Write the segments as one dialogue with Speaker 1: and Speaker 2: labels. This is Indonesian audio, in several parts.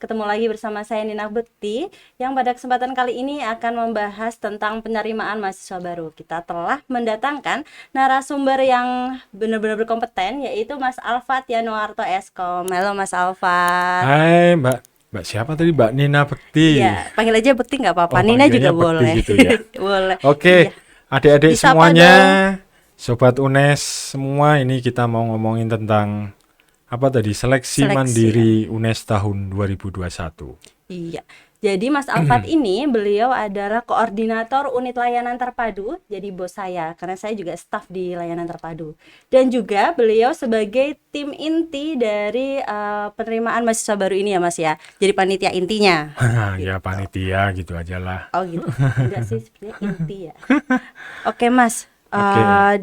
Speaker 1: ketemu lagi bersama saya Nina Bekti yang pada kesempatan kali ini akan membahas tentang penerimaan mahasiswa baru. Kita telah mendatangkan narasumber yang benar-benar berkompeten, yaitu Mas Alfat Yanuarto Eskom. Halo Mas Alfat.
Speaker 2: Hai Mbak siapa tadi? Mbak Nina Bekti.
Speaker 1: Iya, panggil aja Bekti nggak apa-apa.
Speaker 2: Oh,
Speaker 1: Nina juga
Speaker 2: panggilnya Bekti
Speaker 1: boleh.
Speaker 2: gitu ya.
Speaker 1: Boleh.
Speaker 2: Oke,
Speaker 1: Iya.
Speaker 2: adik-adik
Speaker 1: Disapa
Speaker 2: semuanya,
Speaker 1: dong.
Speaker 2: Sobat UNES semua, ini kita mau ngomongin tentang apa tadi? Seleksi
Speaker 1: Seleksi,
Speaker 2: Mandiri UNES tahun 2021.
Speaker 1: Iya. Jadi Mas Alfat ini beliau adalah koordinator unit layanan terpadu, jadi bos saya karena saya juga staf di layanan terpadu. Dan juga beliau sebagai tim inti dari penerimaan mahasiswa baru ini ya Mas ya. Jadi panitia intinya.
Speaker 2: Ya panitia gitu aja lah.
Speaker 1: Oh gitu. Enggak sih, sebenarnya inti ya. Oke Mas,
Speaker 2: Oke.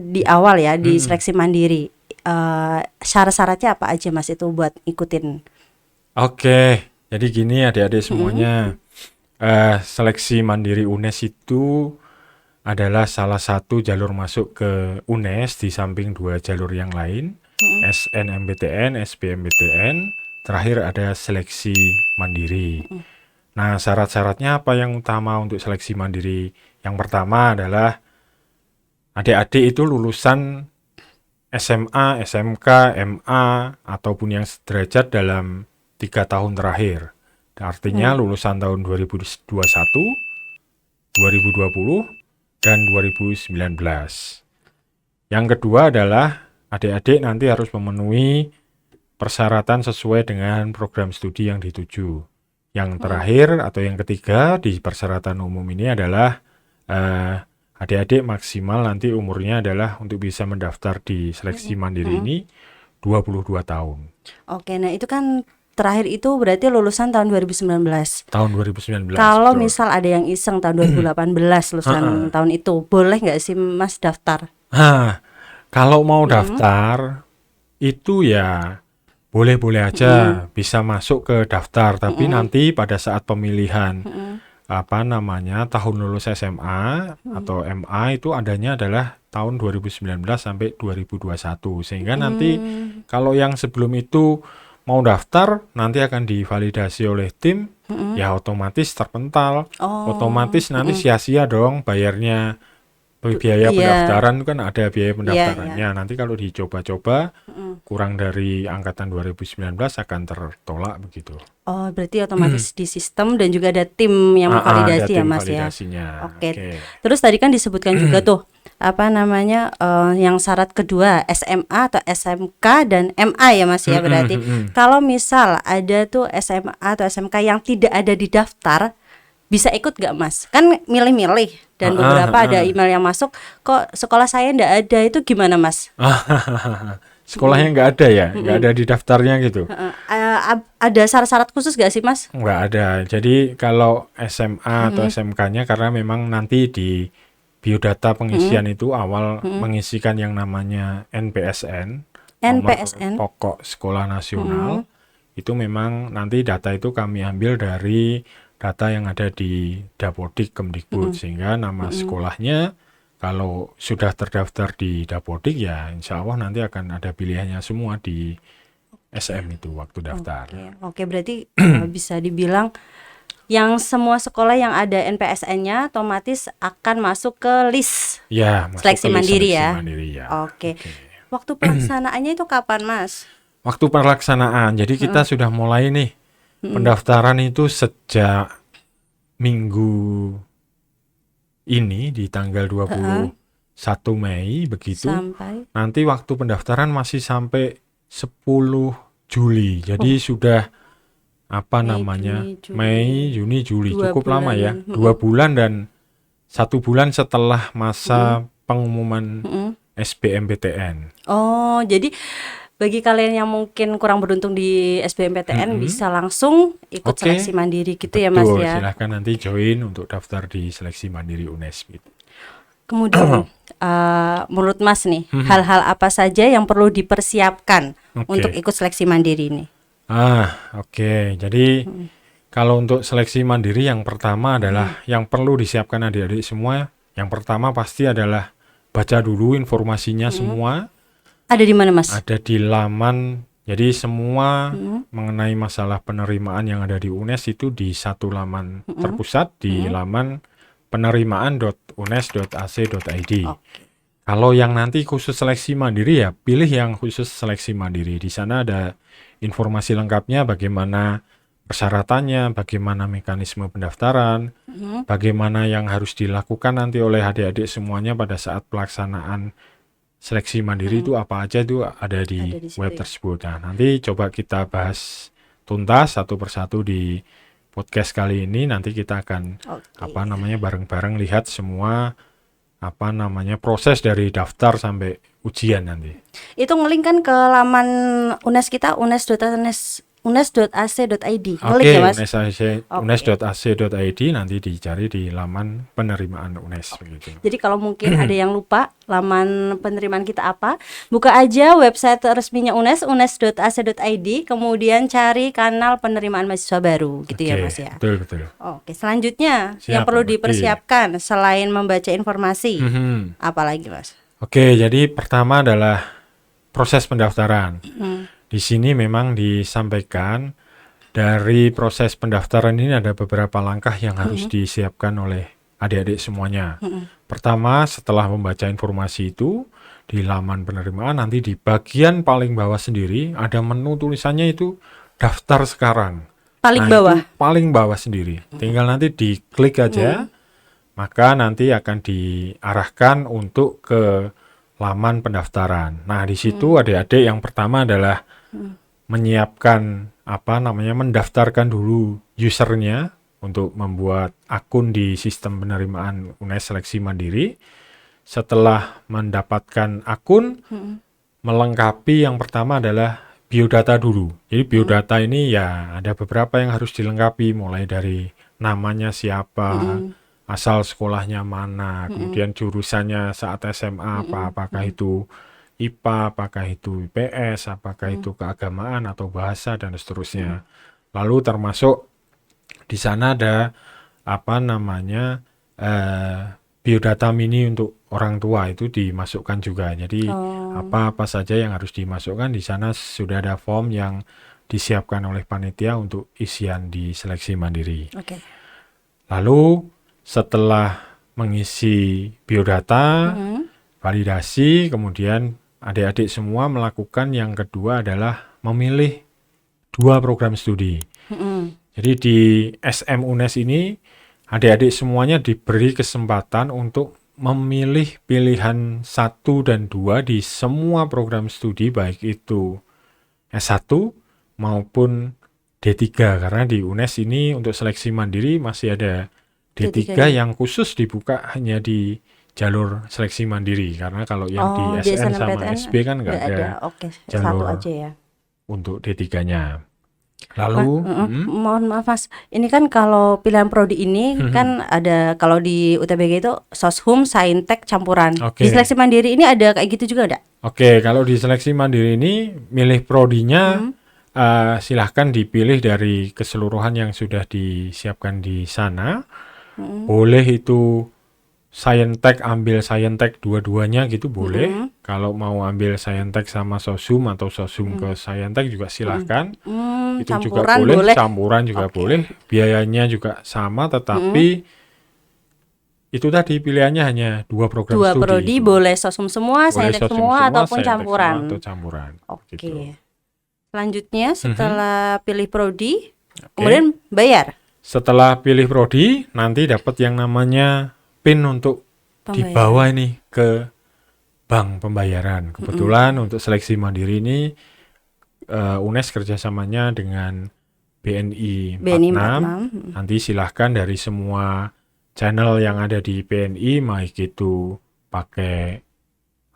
Speaker 1: di awal ya di
Speaker 2: Mm-mm.
Speaker 1: seleksi mandiri, syarat-syaratnya apa aja Mas itu buat ikutin?
Speaker 2: Oke, jadi gini adik-adik
Speaker 1: Mm-mm.
Speaker 2: semuanya, seleksi Mandiri UNES itu adalah salah satu jalur masuk ke UNES di samping dua jalur yang lain,
Speaker 1: Mm-mm.
Speaker 2: SNMPTN, SBMPTN, terakhir ada seleksi mandiri.
Speaker 1: Mm-mm.
Speaker 2: Nah, syarat-syaratnya apa yang utama untuk seleksi mandiri? Yang pertama adalah adik-adik itu lulusan SMA, SMK, MA, ataupun yang sederajat dalam 3 tahun terakhir. Artinya lulusan tahun 2021, 2020, dan 2019. Yang kedua adalah adik-adik nanti harus memenuhi persyaratan sesuai dengan program studi yang dituju. Yang terakhir atau yang ketiga di persyaratan umum ini adalah adik-adik maksimal nanti umurnya adalah untuk bisa mendaftar di seleksi mandiri ini 22 tahun.
Speaker 1: Oke, nah itu kan terakhir itu berarti lulusan tahun 2019.
Speaker 2: Tahun 2019,
Speaker 1: Kalau
Speaker 2: betul.
Speaker 1: misal ada yang iseng tahun 2018 lulusan tahun itu, boleh nggak sih Mas daftar?
Speaker 2: Kalau mau daftar itu ya boleh-boleh aja bisa masuk ke daftar, tapi nanti pada saat pemilihan tahun lulus SMA atau MA itu adanya adalah tahun 2019 sampai 2021, sehingga nanti kalau yang sebelum itu mau daftar nanti akan divalidasi oleh tim, ya otomatis terpental, otomatis nanti sia-sia dong bayarnya. Biaya
Speaker 1: Iya,
Speaker 2: pendaftaran itu kan ada biaya
Speaker 1: iya.
Speaker 2: pendaftarannya. Nanti kalau dicoba-coba kurang dari angkatan 2019 akan tertolak begitu.
Speaker 1: Oh, berarti otomatis di sistem dan juga ada tim yang
Speaker 2: Ada
Speaker 1: memvalidasi ya
Speaker 2: tim
Speaker 1: Mas ya.
Speaker 2: validasinya.
Speaker 1: Oke.
Speaker 2: Oke.
Speaker 1: Terus tadi kan disebutkan juga tuh apa namanya yang syarat kedua SMA atau SMK dan MA ya Mas ya berarti. Kalau misal ada tuh SMA atau SMK yang tidak ada di daftar, bisa ikut gak Mas? Kan milih-milih dan beberapa ada email yang masuk, kok sekolah saya ndak ada, itu gimana Mas?
Speaker 2: Sekolahnya nggak ada ya, nggak ada di daftarnya gitu.
Speaker 1: Ada syarat-syarat khusus gak sih Mas?
Speaker 2: Nggak ada. Jadi kalau SMA atau SMK-nya karena memang nanti di biodata pengisian itu awal mengisikan yang namanya NPSN, nomor
Speaker 1: NPSN.
Speaker 2: pokok sekolah nasional, itu memang nanti data itu kami ambil dari data yang ada di Dapodik Kemdikbud, sehingga nama sekolahnya kalau sudah terdaftar di Dapodik ya insya Allah nanti akan ada pilihannya semua di SM itu waktu daftar.
Speaker 1: Oke, berarti bisa dibilang yang semua sekolah yang ada NPSN-nya otomatis akan masuk ke list
Speaker 2: Ya, masuk
Speaker 1: seleksi
Speaker 2: ke list
Speaker 1: mandiri
Speaker 2: seleksi
Speaker 1: ya.
Speaker 2: mandiri ya.
Speaker 1: Oke. Waktu pelaksanaannya itu kapan, Mas?
Speaker 2: Waktu pelaksanaan, jadi kita sudah mulai nih pendaftaran itu sejak minggu ini di tanggal 21 Mei begitu.
Speaker 1: Sampai
Speaker 2: Nanti waktu pendaftaran masih sampai 10 Juli. Jadi sudah
Speaker 1: Juni, Juli.
Speaker 2: Mei, Juni, Juli,
Speaker 1: 2
Speaker 2: cukup lama ya.
Speaker 1: bulanan.
Speaker 2: 2 bulan dan 1 bulan setelah masa pengumuman SBMPTN.
Speaker 1: Oh, jadi bagi kalian yang mungkin kurang beruntung di SBMPTN bisa langsung ikut
Speaker 2: Oke.
Speaker 1: seleksi mandiri gitu ya Mas
Speaker 2: Betul,
Speaker 1: ya.
Speaker 2: silahkan nanti join untuk daftar di seleksi mandiri UNES gitu.
Speaker 1: Kemudian menurut Mas nih, hal-hal apa saja yang perlu dipersiapkan
Speaker 2: Oke.
Speaker 1: untuk ikut seleksi mandiri ini?
Speaker 2: Oke. Jadi kalau untuk seleksi mandiri yang pertama adalah yang perlu disiapkan adik-adik semua. Yang pertama pasti adalah baca dulu informasinya semua.
Speaker 1: Ada di mana Mas?
Speaker 2: Ada di laman Jadi semua mengenai masalah penerimaan yang ada di UNES itu di satu laman terpusat di laman penerimaan.unes.ac.id. Kalau yang nanti khusus seleksi mandiri ya pilih yang khusus seleksi mandiri. Di sana ada informasi lengkapnya bagaimana persyaratannya, bagaimana mekanisme pendaftaran, bagaimana yang harus dilakukan nanti oleh adik-adik semuanya pada saat pelaksanaan seleksi mandiri itu apa aja itu ada di
Speaker 1: Ada di situ
Speaker 2: web
Speaker 1: ya.
Speaker 2: tersebut. Nah, nanti coba kita bahas tuntas satu persatu di podcast kali ini. Nanti kita akan
Speaker 1: Oke.
Speaker 2: bareng-bareng lihat semua proses dari daftar sampai ujian nanti.
Speaker 1: Itu ngelink kan ke laman UNES kita, unes.ac.id. Ngelik
Speaker 2: Oke,
Speaker 1: ya, Mas?
Speaker 2: unes.ac.id nanti dicari di laman penerimaan UNES begitu.
Speaker 1: Jadi kalau mungkin ada yang lupa laman penerimaan kita apa, buka aja website resminya UNES, unes.ac.id, kemudian cari kanal penerimaan mahasiswa baru gitu ya,
Speaker 2: Oke,
Speaker 1: Mas ya.
Speaker 2: betul.
Speaker 1: Oke, selanjutnya yang
Speaker 2: Siap,
Speaker 1: perlu
Speaker 2: Mbak.
Speaker 1: dipersiapkan selain membaca informasi, apa lagi, Mas?
Speaker 2: Oke, jadi pertama adalah proses pendaftaran. Di sini memang disampaikan dari proses pendaftaran ini ada beberapa langkah yang harus disiapkan oleh adik-adik semuanya. Pertama, setelah membaca informasi itu di laman penerimaan, nanti di bagian paling bawah sendiri ada menu tulisannya itu daftar sekarang.
Speaker 1: Paling
Speaker 2: Nah,
Speaker 1: bawah.
Speaker 2: itu paling bawah sendiri. Tinggal nanti diklik aja, maka nanti akan diarahkan untuk ke laman pendaftaran. Nah, di situ adik-adik yang pertama adalah menyiapkan mendaftarkan dulu usernya untuk membuat akun di sistem penerimaan UNES seleksi mandiri. Setelah mendapatkan akun, melengkapi yang pertama adalah biodata dulu. Jadi biodata ini ya ada beberapa yang harus dilengkapi, mulai dari namanya siapa, asal sekolahnya mana, kemudian jurusannya saat SMA apakah itu IPA, apakah itu IPS, apakah itu keagamaan atau bahasa dan seterusnya. Lalu termasuk di sana ada biodata mini untuk orang tua itu dimasukkan juga. Jadi apa saja yang harus dimasukkan di sana sudah ada form yang disiapkan oleh panitia untuk isian di seleksi mandiri.
Speaker 1: Oke.
Speaker 2: Lalu setelah mengisi biodata, validasi, kemudian adik-adik semua melakukan yang kedua adalah memilih 2 program studi. Jadi di SM UNES ini adik-adik semuanya diberi kesempatan untuk memilih pilihan 1 dan 2 di semua program studi, baik itu S1 maupun D3, karena di UNES ini untuk seleksi mandiri masih ada D3 yang khusus dibuka hanya di jalur seleksi mandiri, karena kalau yang di SN sama SB kan nggak ada
Speaker 1: Oke,
Speaker 2: jalur
Speaker 1: satu aja ya.
Speaker 2: untuk D3-nya. Lalu
Speaker 1: Mohon maaf, Mas, ini kan kalau pilihan prodi ini kan ada, kalau di UTBK itu Soshum, Saintek campuran.
Speaker 2: Oke.
Speaker 1: Di seleksi mandiri ini ada kayak gitu juga enggak?
Speaker 2: Oke, kalau di seleksi mandiri ini milih prodinya silahkan dipilih dari keseluruhan yang sudah disiapkan di sana. Boleh itu Saintek ambil Saintek dua-duanya gitu boleh. Kalau mau ambil Saintek sama Soshum atau Soshum ke Saintek juga silahkan. Itu juga
Speaker 1: Campuran boleh.
Speaker 2: campuran juga boleh. Biayanya juga sama, tetapi itu tadi pilihannya hanya 2 program
Speaker 1: Dua
Speaker 2: studi.
Speaker 1: prodi
Speaker 2: itu.
Speaker 1: boleh Soshum semua,
Speaker 2: Boleh
Speaker 1: Saintek
Speaker 2: Soshum
Speaker 1: semua ataupun
Speaker 2: Saintek
Speaker 1: campuran.
Speaker 2: semua atau campuran.
Speaker 1: Oke.
Speaker 2: Gitu.
Speaker 1: Selanjutnya setelah pilih prodi, kemudian bayar.
Speaker 2: Setelah pilih prodi, nanti dapat yang namanya PIN untuk dibawa ini ke bank pembayaran. Kebetulan untuk seleksi mandiri ini UNES kerjasamanya dengan BNI 46. Nanti silahkan dari semua channel yang ada di BNI, baik itu pakai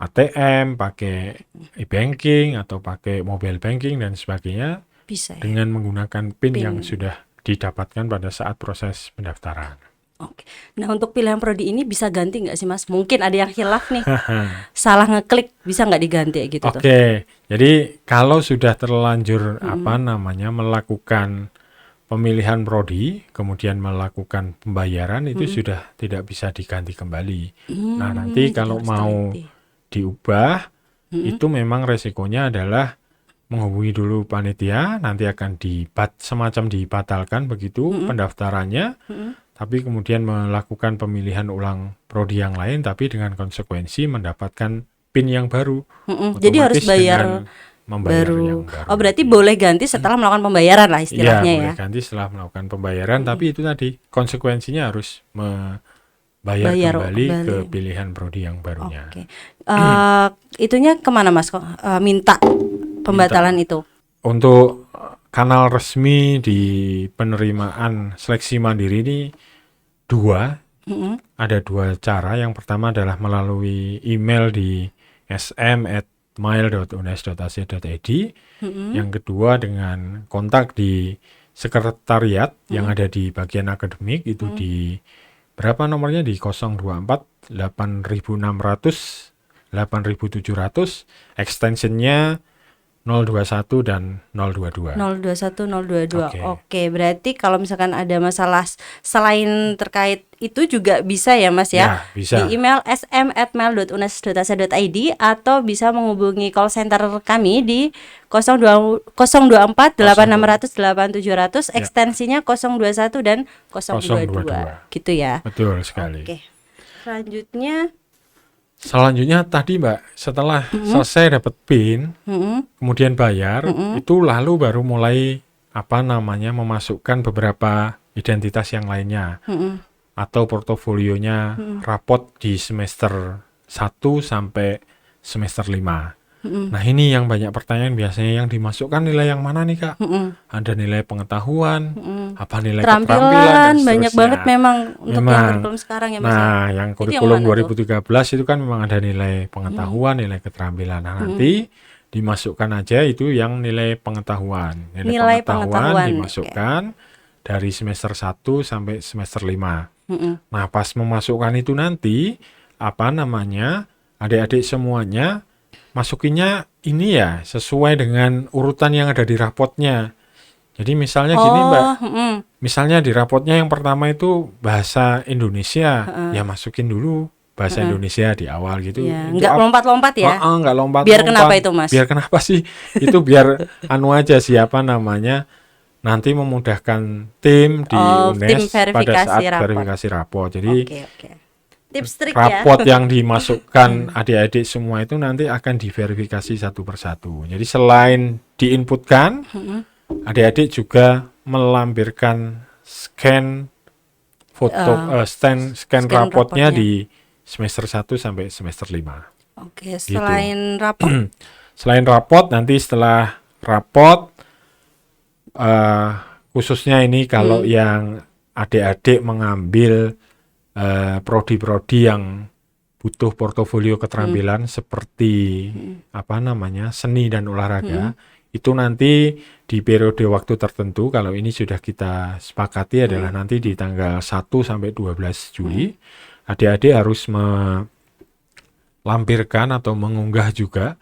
Speaker 2: ATM, pakai e-banking atau pakai mobile banking dan sebagainya,
Speaker 1: Bisa ya?
Speaker 2: dengan menggunakan PIN yang sudah didapatkan pada saat proses pendaftaran.
Speaker 1: Oke. Nah, untuk pilihan prodi ini bisa ganti nggak sih, Mas? Mungkin ada yang hilaf nih, salah ngeklik, bisa nggak diganti gitu tuh?
Speaker 2: Oke, jadi kalau sudah terlanjur melakukan pemilihan prodi, kemudian melakukan pembayaran, itu sudah tidak bisa diganti kembali. Nah, nanti kalau mau diubah, itu memang resikonya adalah menghubungi dulu panitia, nanti akan semacam dibatalkan begitu pendaftarannya, tapi kemudian melakukan pemilihan ulang prodi yang lain, tapi dengan konsekuensi mendapatkan PIN yang baru.
Speaker 1: Jadi harus
Speaker 2: Otomatis
Speaker 1: bayar
Speaker 2: dengan membayar
Speaker 1: baru.
Speaker 2: yang baru.
Speaker 1: Oh, berarti boleh ganti setelah melakukan pembayaran lah
Speaker 2: Iya,
Speaker 1: istilahnya ya.
Speaker 2: boleh ganti setelah melakukan pembayaran, tapi itu tadi konsekuensinya harus bayar
Speaker 1: Bayar
Speaker 2: kembali ke
Speaker 1: kembali.
Speaker 2: pilihan prodi yang barunya.
Speaker 1: Oke. Itunya kemana Mas kok minta pembatalan itu?
Speaker 2: Untuk kanal resmi di penerimaan seleksi mandiri ini ada dua cara. Yang pertama adalah melalui email di sm@mail.unes.ac.id. Yang kedua dengan kontak di sekretariat yang ada di bagian akademik, itu di berapa nomornya, di 024 8600 8700, extensionnya 021 dan 022.
Speaker 1: 021 022.
Speaker 2: Oke.
Speaker 1: Oke, berarti kalau misalkan ada masalah selain terkait itu juga bisa ya Mas ya?
Speaker 2: Ya, bisa.
Speaker 1: Di email sm@mail.unes.ac.id atau bisa menghubungi call center kami di 024 8600 8700, ekstensinya 021 dan 022. Gitu ya.
Speaker 2: Betul sekali.
Speaker 1: Oke. Selanjutnya
Speaker 2: Selanjutnya tadi Mbak, setelah selesai dapat PIN, kemudian bayar, itu lalu baru mulai memasukkan beberapa identitas yang lainnya atau portofolionya rapot di semester 1 sampai semester 5. Nah, ini yang banyak pertanyaan biasanya, yang dimasukkan nilai yang mana nih Kak? Ada nilai pengetahuan, apa nilai keterampilan, dan
Speaker 1: banyak
Speaker 2: seterusnya.
Speaker 1: banget memang untuk yang kurikulum sekarang ya Mas.
Speaker 2: Nah, yang
Speaker 1: Itu
Speaker 2: kurikulum
Speaker 1: yang mana
Speaker 2: 2013 itu kan memang ada nilai pengetahuan, nilai keterampilan. Nah, nanti dimasukkan aja itu yang nilai pengetahuan.
Speaker 1: Nilai pengetahuan,
Speaker 2: dimasukkan dari semester 1 sampai semester 5. Nah, pas memasukkan itu nanti, adik-adik semuanya masukinnya ini ya sesuai dengan urutan yang ada di rapotnya. Jadi misalnya gini Mbak, misalnya di rapotnya yang pertama itu bahasa Indonesia, ya masukin dulu bahasa Indonesia di awal gitu.
Speaker 1: Ya, nggak lompat-lompat ya?
Speaker 2: Nggak lompat.
Speaker 1: Biar kenapa itu Mas?
Speaker 2: Biar kenapa sih? Itu biar aja nanti memudahkan tim di UNES pada saat verifikasi rapot. Jadi
Speaker 1: tips trik
Speaker 2: rapot yang dimasukkan adik-adik semua itu nanti akan diverifikasi satu persatu. Jadi selain diinputkan, adik-adik juga melampirkan scan foto, scan rapotnya di semester 1 sampai semester 5.
Speaker 1: Oke, selain rapot.
Speaker 2: Selain rapot, nanti setelah rapot, khususnya ini kalau yang adik-adik mengambil prodi-prodi yang butuh portofolio keterampilan seperti seni dan olahraga, itu nanti di periode waktu tertentu, kalau ini sudah kita sepakati adalah nanti di tanggal 1 sampai 12 Juli, adik-adik harus melampirkan atau mengunggah juga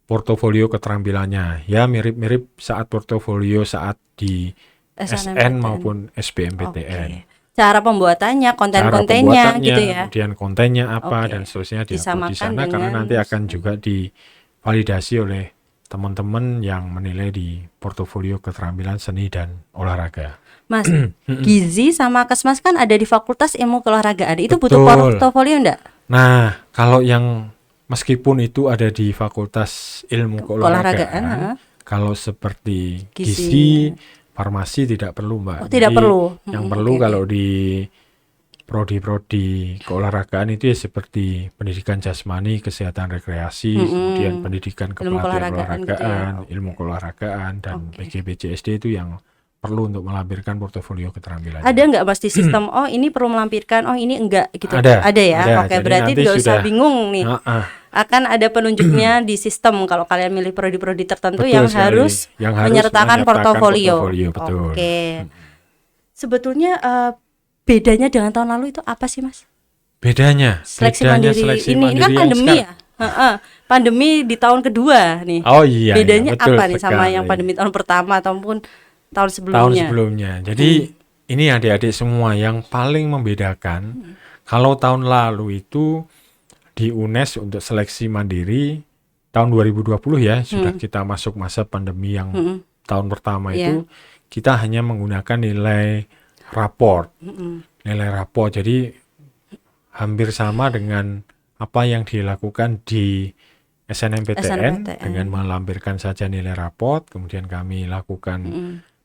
Speaker 2: portofolio keterampilannya. Ya mirip-mirip saat portofolio saat di SN maupun SBMPTN.
Speaker 1: Cara pembuatannya, konten-kontennya gitu ya.
Speaker 2: Kemudian kontennya apa dan seterusnya diupload di sana, karena nanti akan juga divalidasi oleh teman-teman yang menilai di portofolio keterampilan seni dan olahraga.
Speaker 1: Mas, Gizi sama Kesmas kan ada di Fakultas Ilmu Keolahragaan. Itu
Speaker 2: Betul.
Speaker 1: butuh portofolio enggak?
Speaker 2: Nah, kalau yang meskipun itu ada di Fakultas Ilmu Keolahragaan, kalau seperti gizi, farmasi tidak perlu Mbak.
Speaker 1: Tidak perlu.
Speaker 2: Yang perlu kalau di prodi-prodi keolahragaan itu ya seperti pendidikan jasmani, kesehatan rekreasi, kemudian pendidikan kepelatihan keolahragaan, ilmu keolahragaan, dan PGBCSD itu yang perlu untuk melampirkan portofolio keterampilan.
Speaker 1: Ada nggak Mas di sistem? Oh ini perlu melampirkan, oh ini enggak gitu.
Speaker 2: Ada
Speaker 1: ya. Oke, berarti nggak usah bingung nih. Akan ada penunjuknya di sistem kalau kalian milih prodi-prodi tertentu yang harus menyertakan portofolio.
Speaker 2: Betul.
Speaker 1: Oke. Sebetulnya bedanya dengan tahun lalu itu apa sih Mas?
Speaker 2: Bedanya
Speaker 1: seleksi mandiri ini kan pandemi ya. Pandemi di tahun kedua nih.
Speaker 2: Oh iya.
Speaker 1: Bedanya
Speaker 2: betul
Speaker 1: apa nih
Speaker 2: sekali.
Speaker 1: sama yang pandemi tahun pertama ataupun tahun sebelumnya?
Speaker 2: Jadi ini adik-adik semua yang paling membedakan. Kalau tahun lalu itu di UNES untuk seleksi mandiri tahun 2020 ya, sudah kita masuk masa pandemi yang tahun pertama itu kita hanya menggunakan nilai raport. Nilai raport. Jadi hampir sama dengan apa yang dilakukan di SNMPTN dengan melampirkan saja nilai raport, kemudian kami lakukan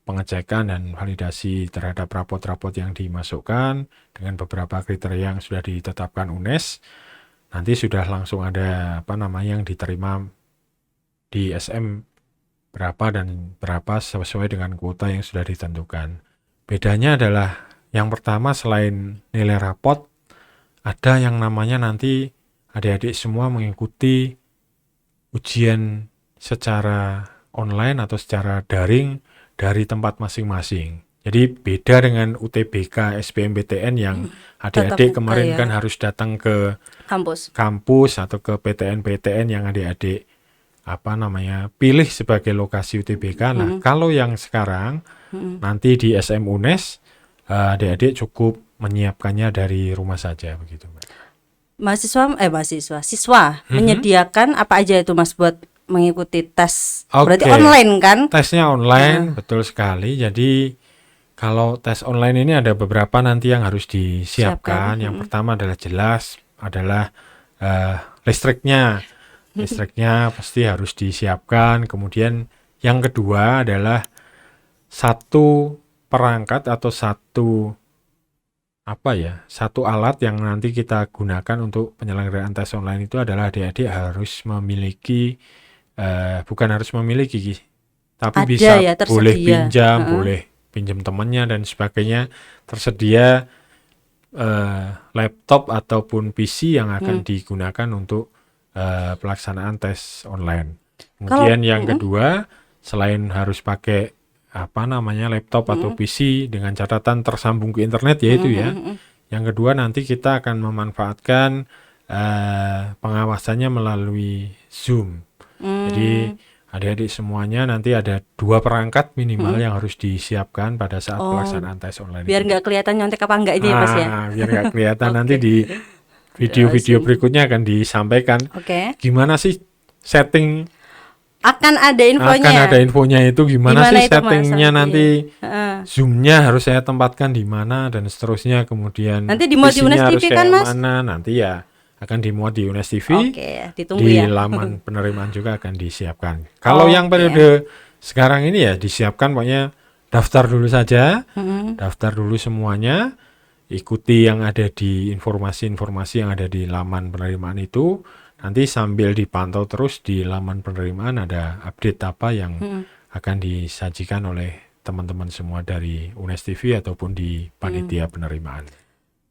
Speaker 2: pengecekan dan validasi terhadap raport-raport yang dimasukkan dengan beberapa kriteria yang sudah ditetapkan UNES. Nanti sudah langsung ada yang diterima di SM berapa dan berapa sesuai dengan kuota yang sudah ditentukan. Bedanya adalah yang pertama, selain nilai raport, ada yang namanya nanti adik-adik semua mengikuti ujian secara online atau secara daring dari tempat masing-masing. Jadi beda dengan UTBK SBMPTN yang adik-adik kemarin kan harus datang ke kampus atau ke PTN-PTN yang adik-adik pilih sebagai lokasi UTBK. Nah, kalau yang sekarang nanti di SM UNES, adik-adik cukup menyiapkannya dari rumah saja begitu, Mbak.
Speaker 1: Siswa menyediakan apa aja itu Mas buat mengikuti tes? Berarti online kan?
Speaker 2: Tesnya online, betul sekali. Jadi kalau tes online ini ada beberapa nanti yang harus disiapkan. Yang pertama adalah listriknya. Listriknya pasti harus disiapkan. Kemudian yang kedua adalah satu perangkat atau satu alat yang nanti kita gunakan untuk penyelenggaraan tes online itu adalah adik-adik harus memiliki, bukan harus memiliki, tapi bisa boleh pinjam, boleh pinjam temannya dan sebagainya, tersedia laptop ataupun PC yang akan digunakan untuk pelaksanaan tes online. Kemudian yang kedua, selain harus pakai laptop atau PC dengan catatan tersambung ke internet yaitu yang kedua nanti kita akan memanfaatkan pengawasannya melalui Zoom. Jadi adik-adik semuanya nanti ada 2 perangkat minimal yang harus disiapkan pada saat pelaksanaan tes online.
Speaker 1: Biar nggak kelihatan nyontek apa enggaknya ya Mas ya?
Speaker 2: Biar nggak kelihatan nanti di video-video berikutnya akan disampaikan gimana sih setting.
Speaker 1: Akan ada infonya
Speaker 2: itu gimana sih settingnya nanti. Zoom-nya harus saya tempatkan di mana dan seterusnya. Kemudian
Speaker 1: nanti dimuat di UNES TV kan Mas?
Speaker 2: Nanti ya akan dimuat di UNES TV.
Speaker 1: Ditunggu
Speaker 2: di laman penerimaan juga akan disiapkan. Kalau yang periode sekarang ini ya disiapkan pokoknya daftar dulu saja, daftar dulu semuanya, ikuti yang ada di informasi-informasi yang ada di laman penerimaan itu. Nanti sambil dipantau terus di laman penerimaan ada update apa yang akan disajikan oleh teman-teman semua dari UNES TV ataupun di panitia penerimaan.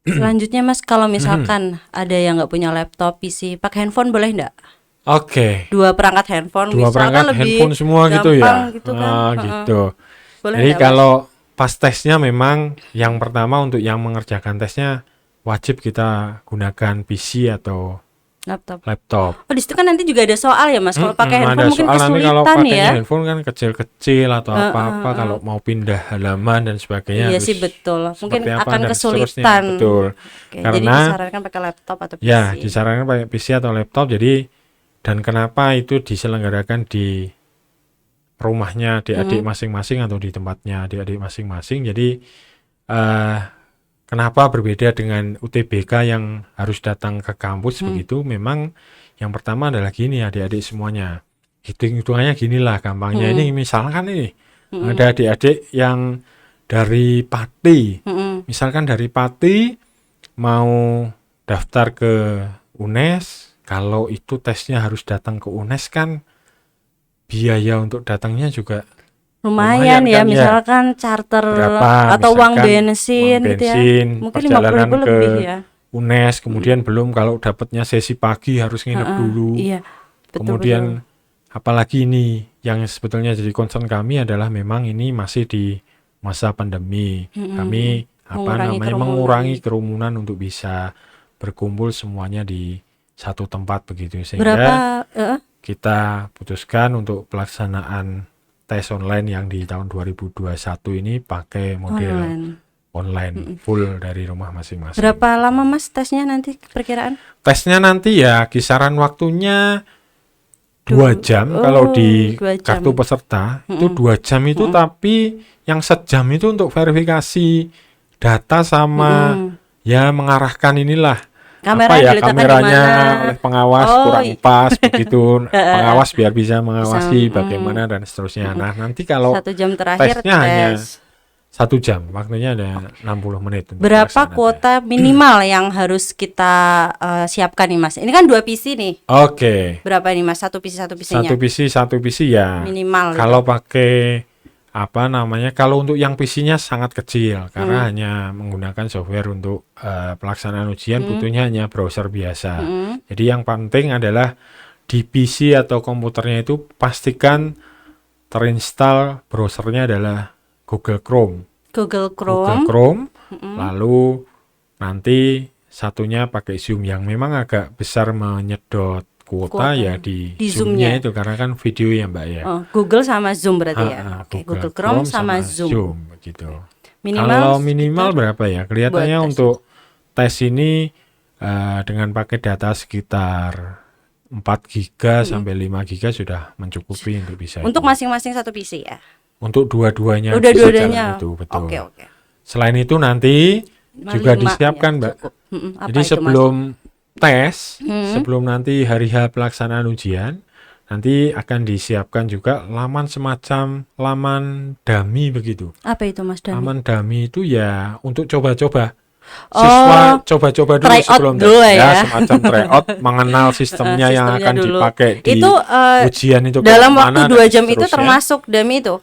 Speaker 1: Selanjutnya Mas, kalau misalkan ada yang nggak punya laptop, PC, pakai handphone boleh nggak?
Speaker 2: 2
Speaker 1: perangkat handphone.
Speaker 2: 2 perangkat handphone semua gitu ya.
Speaker 1: Gitu kan?
Speaker 2: Gitu.
Speaker 1: Boleh.
Speaker 2: Jadi kalau pas tesnya memang yang pertama untuk yang mengerjakan tesnya wajib kita gunakan PC atau laptop.
Speaker 1: Di situ kan nanti juga ada soal ya Mas. Kalau pakai handphone mungkin kesulitan
Speaker 2: nanti kalau
Speaker 1: ya.
Speaker 2: Handphone kan kecil-kecil atau apa-apa kalau mau pindah halaman dan sebagainya.
Speaker 1: Iya sih betul. Mungkin akan
Speaker 2: Betul.
Speaker 1: kesulitan.
Speaker 2: Karena
Speaker 1: jadi disarankan pakai laptop atau PC.
Speaker 2: Ya, disarankan pakai PC atau laptop. Jadi dan kenapa itu diselenggarakan di rumahnya adik-adik masing-masing atau di tempatnya adik-adik masing-masing. Jadi kenapa berbeda dengan UTBK yang harus datang ke kampus begitu? Memang yang pertama adalah gini adik-adik semuanya. Hitung-hitungannya ginilah gampangnya. Ini misalkan ada adik-adik yang dari Pati. Misalkan dari Pati mau daftar ke UNES, kalau itu tesnya harus datang ke UNES kan biaya untuk datangnya juga
Speaker 1: lumayan ya, misalkan charter berapa, atau uang bensin gitu ya. Mungkin 50.000 lebih ya.
Speaker 2: UNES, kemudian belum kalau dapatnya sesi pagi harus nginep dulu.
Speaker 1: Iya,
Speaker 2: kemudian apalagi ini yang sebetulnya jadi concern kami adalah memang ini masih di masa pandemi. Kami mengurangi kerumunan untuk bisa berkumpul semuanya di satu tempat begitu, sehingga kita putuskan untuk pelaksanaan tes online yang di tahun 2021 ini pakai model online full dari rumah masing-masing.
Speaker 1: Berapa lama Mas tesnya nanti perkiraan?
Speaker 2: Tesnya nanti ya kisaran waktunya 2 2 jam kalau di
Speaker 1: 2 jam.
Speaker 2: kartu peserta itu 2 jam itu, tapi yang sejam itu untuk verifikasi data sama ya mengarahkan inilah
Speaker 1: Kamera
Speaker 2: apa ya
Speaker 1: diletakkan
Speaker 2: kameranya
Speaker 1: di mana?
Speaker 2: oleh pengawas kurang pas begitu, pengawas biar bisa mengawasi bagaimana dan seterusnya. Nah nanti kalau
Speaker 1: 1 jam terakhir
Speaker 2: tesnya hanya
Speaker 1: tes.
Speaker 2: 1 jam, waktunya ada 60 menit untuk
Speaker 1: Berapa
Speaker 2: pelaksanaan.
Speaker 1: kuota minimal yang harus kita siapkan nih Mas? Ini kan 2 PC nih.
Speaker 2: Oke,
Speaker 1: Berapa nih Mas? 1 PC 1 PC-nya?
Speaker 2: satu PC ya
Speaker 1: Minimal.
Speaker 2: kalau pakai apa namanya, kalau untuk yang PC-nya sangat kecil karena hanya menggunakan software untuk pelaksanaan ujian, butuhnya hanya browser biasa. Jadi yang penting adalah di PC atau komputernya itu pastikan terinstall browsernya adalah Google Chrome.
Speaker 1: Google
Speaker 2: Google
Speaker 1: Chrome.
Speaker 2: Chrome, lalu nanti satunya pakai Zoom yang memang agak besar menyedot kuota ya di Zoom-nya itu karena kan video ya Mbak ya.
Speaker 1: Oh, Google sama Zoom berarti ya. Oke, Google Chrome sama Zoom.
Speaker 2: Begitu.
Speaker 1: Minimal
Speaker 2: Kalau minimal berapa ya? Kelihatannya
Speaker 1: buat tes.
Speaker 2: untuk tes ini dengan pakai data sekitar 4 giga sampai 5 giga sudah mencukupi untuk bisa
Speaker 1: Untuk
Speaker 2: itu.
Speaker 1: masing-masing 1 PC ya.
Speaker 2: Untuk dua-duanya
Speaker 1: Udah
Speaker 2: bisa
Speaker 1: dua-duanya.
Speaker 2: jalan itu, betul.
Speaker 1: Oke.
Speaker 2: Selain itu nanti juga
Speaker 1: 5
Speaker 2: disiapkan
Speaker 1: ya,
Speaker 2: Mbak.
Speaker 1: cukup. Apa
Speaker 2: Jadi
Speaker 1: itu, Mas?
Speaker 2: sebelum tes, sebelum nanti hari H pelaksanaan ujian, nanti akan disiapkan juga laman semacam laman dummy begitu.
Speaker 1: Apa itu Mas Dan?
Speaker 2: Laman dummy itu ya untuk coba-coba. Siswa coba-coba dulu
Speaker 1: try out
Speaker 2: sebelum tes.
Speaker 1: dulu
Speaker 2: Ya,
Speaker 1: ya.
Speaker 2: semacam tryout mengenal sistemnya yang
Speaker 1: Sistemnya
Speaker 2: akan
Speaker 1: dulu.
Speaker 2: dipakai di
Speaker 1: Itu
Speaker 2: ujian itu
Speaker 1: dalam
Speaker 2: kayak
Speaker 1: waktu
Speaker 2: mana
Speaker 1: 2
Speaker 2: dan
Speaker 1: jam itu
Speaker 2: seterusnya.
Speaker 1: termasuk dummy itu?